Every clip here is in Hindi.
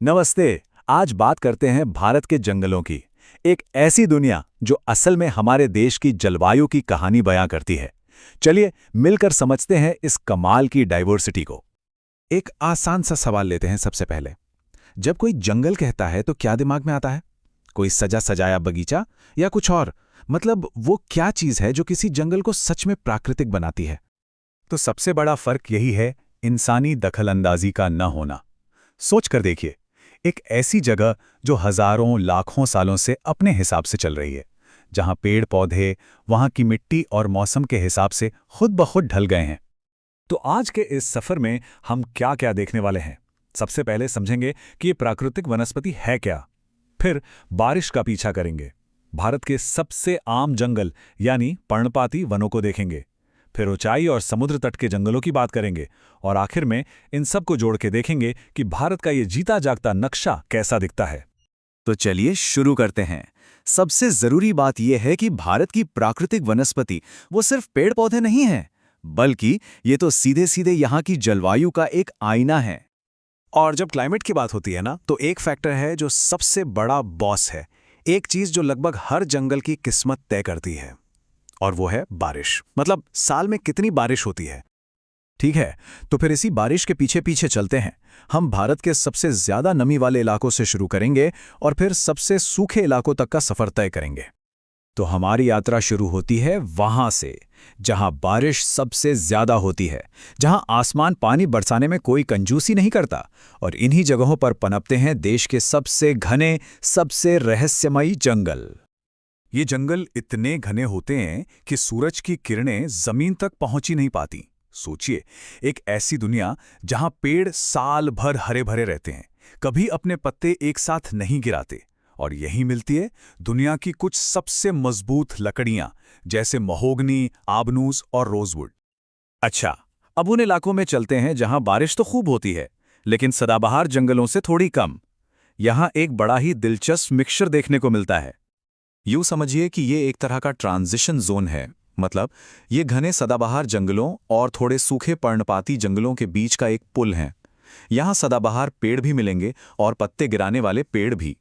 नमस्ते। आज बात करते हैं भारत के जंगलों की। एक ऐसी दुनिया जो असल में हमारे देश की जलवायु की कहानी बयां करती है। चलिए मिलकर समझते हैं इस कमाल की डाइवर्सिटी को। एक आसान सा सवाल लेते हैं सबसे पहले। जब कोई जंगल कहता है तो क्या दिमाग में आता है? कोई सजा सजाया बगीचा या कुछ और? मतलब वो क्या चीज है जो किसी जंगल को सच में प्राकृतिक बनाती है? तो सबसे बड़ा फर्क यही है, इंसानी दखलंदाजी का न होना। सोच कर देखिए, एक ऐसी जगह जो हजारों लाखों सालों से अपने हिसाब से चल रही है, जहां पेड़ पौधे वहां की मिट्टी और मौसम के हिसाब से खुद ब खुद ढल गए हैं। तो आज के इस सफर में हम क्या क्या देखने वाले हैं? सबसे पहले समझेंगे कि ये प्राकृतिक वनस्पति है क्या। फिर बारिश का पीछा करेंगे, भारत के सबसे आम जंगल यानी पर्णपाती वनों को देखेंगे। फिर ऊंचाई और समुद्र तट के जंगलों की बात करेंगे और आखिर में इन सब को जोड़ के देखेंगे कि भारत का ये जीता जागता नक्शा कैसा दिखता है। तो चलिए शुरू करते हैं। सबसे जरूरी बात यह है कि भारत की प्राकृतिक वनस्पति वो सिर्फ पेड़ पौधे नहीं हैं, बल्कि ये तो सीधे सीधे यहाँ की जलवायु का एक आईना है। और जब क्लाइमेट की बात होती है ना, तो एक फैक्टर है जो सबसे बड़ा बॉस है, एक चीज जो लगभग हर जंगल की किस्मत तय करती है, और वो है बारिश। मतलब साल में कितनी बारिश होती है। ठीक है, तो फिर इसी बारिश के पीछे पीछे चलते हैं। हम भारत के सबसे ज्यादा नमी वाले इलाकों से शुरू करेंगे और फिर सबसे सूखे इलाकों तक का सफर तय करेंगे। तो हमारी यात्रा शुरू होती है वहां से जहां बारिश सबसे ज्यादा होती है, जहां आसमान पानी बरसाने में कोई कंजूसी नहीं करता, और इन्हीं जगहों पर पनपते हैं देश के सबसे घने, सबसे रहस्यमयी जंगल। ये जंगल इतने घने होते हैं कि सूरज की किरणें जमीन तक पहुंच ही नहीं पाती। सोचिए, एक ऐसी दुनिया जहां पेड़ साल भर हरे भरे रहते हैं, कभी अपने पत्ते एक साथ नहीं गिराते, और यहीं मिलती है दुनिया की कुछ सबसे मजबूत लकड़ियां, जैसे महोगनी, आबनूस और रोजवुड। अच्छा, अब उन इलाकों में चलते हैं जहां बारिश तो खूब होती है, लेकिन सदाबहार जंगलों से थोड़ी कम। यहां एक बड़ा ही दिलचस्प मिक्सचर देखने को मिलता है। यूं समझिए कि ये एक तरह का ट्रांजिशन जोन है। मतलब ये घने सदाबहार जंगलों और थोड़े सूखे पर्णपाती जंगलों के बीच का एक पुल है। यहाँ सदाबहार पेड़ भी मिलेंगे और पत्ते गिराने वाले पेड़ भी।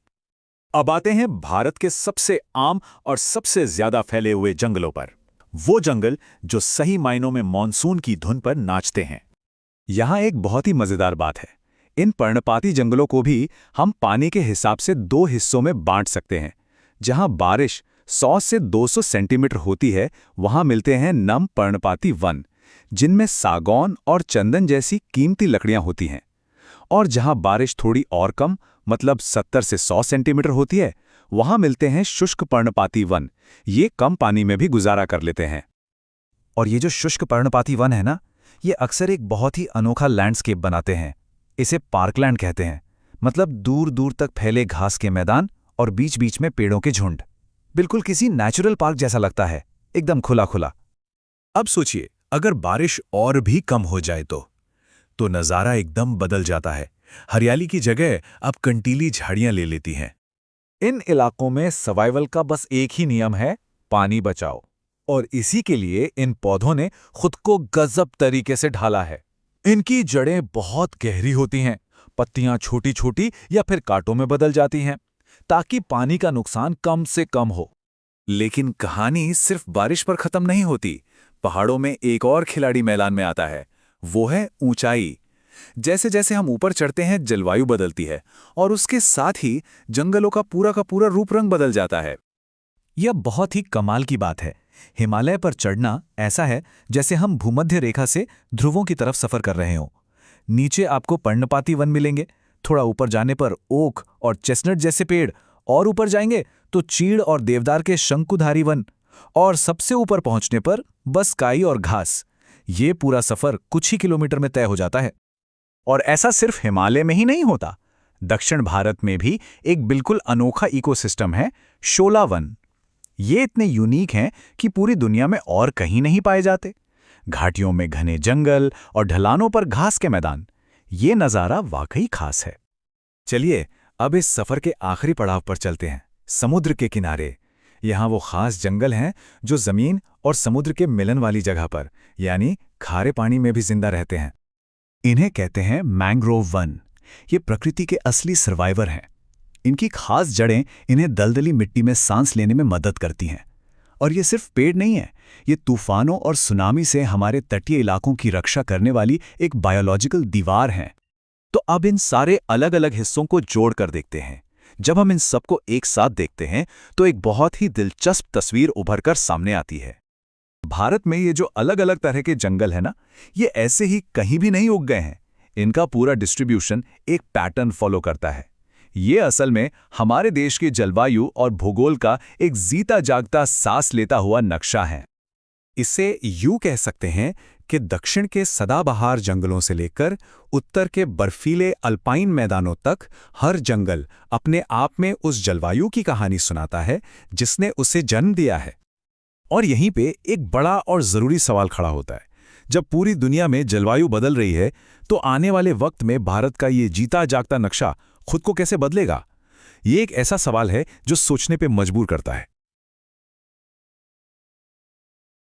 अब आते हैं भारत के सबसे आम और सबसे ज्यादा फैले हुए जंगलों पर। वो जंगल जो सही मायनों में मॉनसून की धुन पर नाचते हैं। यहाँ एक बहुत ही मजेदार बात है, इन पर्णपाती जंगलों को भी हम पानी के हिसाब से दो हिस्सों में बांट सकते हैं। जहां बारिश 100 से 200 सेंटीमीटर होती है, वहां मिलते हैं नम पर्णपाती वन, जिनमें सागौन और चंदन जैसी कीमती लकड़ियां होती हैं। और जहां बारिश थोड़ी और कम, मतलब 70 से 100 सेंटीमीटर होती है, वहां मिलते हैं शुष्क पर्णपाती वन। ये कम पानी में भी गुजारा कर लेते हैं। और ये जो शुष्क पर्णपाती वन है ना, ये अक्सर एक बहुत ही अनोखा लैंडस्केप बनाते हैं। इसे पार्कलैंड कहते हैं। मतलब दूर दूर तक फैले घास के मैदान और बीच बीच में पेड़ों के झुंड। बिल्कुल किसी नेचुरल पार्क जैसा लगता है, एकदम खुला खुला। अब सोचिए, अगर बारिश और भी कम हो जाए तो नज़ारा एकदम बदल जाता है। हरियाली की जगह अब कंटीली झाड़ियां ले लेती हैं। इन इलाकों में सर्वाइवल का बस एक ही नियम है, पानी बचाओ। और इसी के लिए इन पौधों ने खुद को गजब तरीके से ढाला है। इनकी जड़ें बहुत गहरी होती हैं, पत्तियां छोटी छोटी या फिर कांटों में बदल जाती हैं, ताकि पानी का नुकसान कम से कम हो। लेकिन कहानी सिर्फ बारिश पर खत्म नहीं होती। पहाड़ों में एक और खिलाड़ी मैदान में आता है, वो है ऊंचाई। जैसे जैसे हम ऊपर चढ़ते हैं, जलवायु बदलती है और उसके साथ ही जंगलों का पूरा रूप रंग बदल जाता है। यह बहुत ही कमाल की बात है। हिमालय पर चढ़ना ऐसा है जैसे हम भूमध्य रेखा से ध्रुवों की तरफ सफर कर रहे हों। नीचे आपको पर्णपाती वन मिलेंगे, थोड़ा ऊपर जाने पर ओक और चेस्टनट जैसे पेड़, और ऊपर जाएंगे तो चीड़ और देवदार के शंकुधारी वन, और सबसे ऊपर पहुंचने पर बस काई और घास। ये पूरा सफर कुछ ही किलोमीटर में तय हो जाता है। और ऐसा सिर्फ हिमालय में ही नहीं होता। दक्षिण भारत में भी एक बिल्कुल अनोखा इकोसिस्टम है, शोला वन। ये इतने यूनिक हैं कि पूरी दुनिया में और कहीं नहीं पाए जाते। घाटियों में घने जंगल और ढलानों पर घास के मैदान। ये नज़ारा वाकई खास है। चलिए अब इस सफर के आखिरी पड़ाव पर चलते हैं, समुद्र के किनारे। यहाँ वो खास जंगल हैं जो जमीन और समुद्र के मिलन वाली जगह पर, यानी खारे पानी में भी जिंदा रहते हैं। इन्हें कहते हैं मैंग्रोव वन। ये प्रकृति के असली सर्वाइवर हैं। इनकी खास जड़ें इन्हें दलदली मिट्टी में सांस लेने में मदद करती हैं। और ये सिर्फ पेड़ नहीं है, ये तूफानों और सुनामी से हमारे तटीय इलाकों की रक्षा करने वाली एक बायोलॉजिकल दीवार हैं। तो अब इन सारे अलग अलग हिस्सों को जोड़कर देखते हैं। जब हम इन सबको एक साथ देखते हैं तो एक बहुत ही दिलचस्प तस्वीर उभरकर सामने आती है। भारत में ये जो अलग अलग तरह के जंगल है ना, ये ऐसे ही कहीं भी नहीं उग गए हैं। इनका पूरा डिस्ट्रीब्यूशन एक पैटर्न फॉलो करता है। ये असल में हमारे देश की जलवायु और भूगोल का एक जीता जागता सांस लेता हुआ नक्शा है। इसे यूं कह सकते हैं कि दक्षिण के सदाबहार जंगलों से लेकर उत्तर के बर्फीले अल्पाइन मैदानों तक हर जंगल अपने आप में उस जलवायु की कहानी सुनाता है जिसने उसे जन्म दिया है। और यहीं पे एक बड़ा और ज़रूरी सवाल खड़ा होता है। जब पूरी दुनिया में जलवायु बदल रही है तो आने वाले वक्त में भारत का ये जीता जागता नक्शा खुद को कैसे बदलेगा? ये एक ऐसा सवाल है जो सोचने पे मजबूर करता है।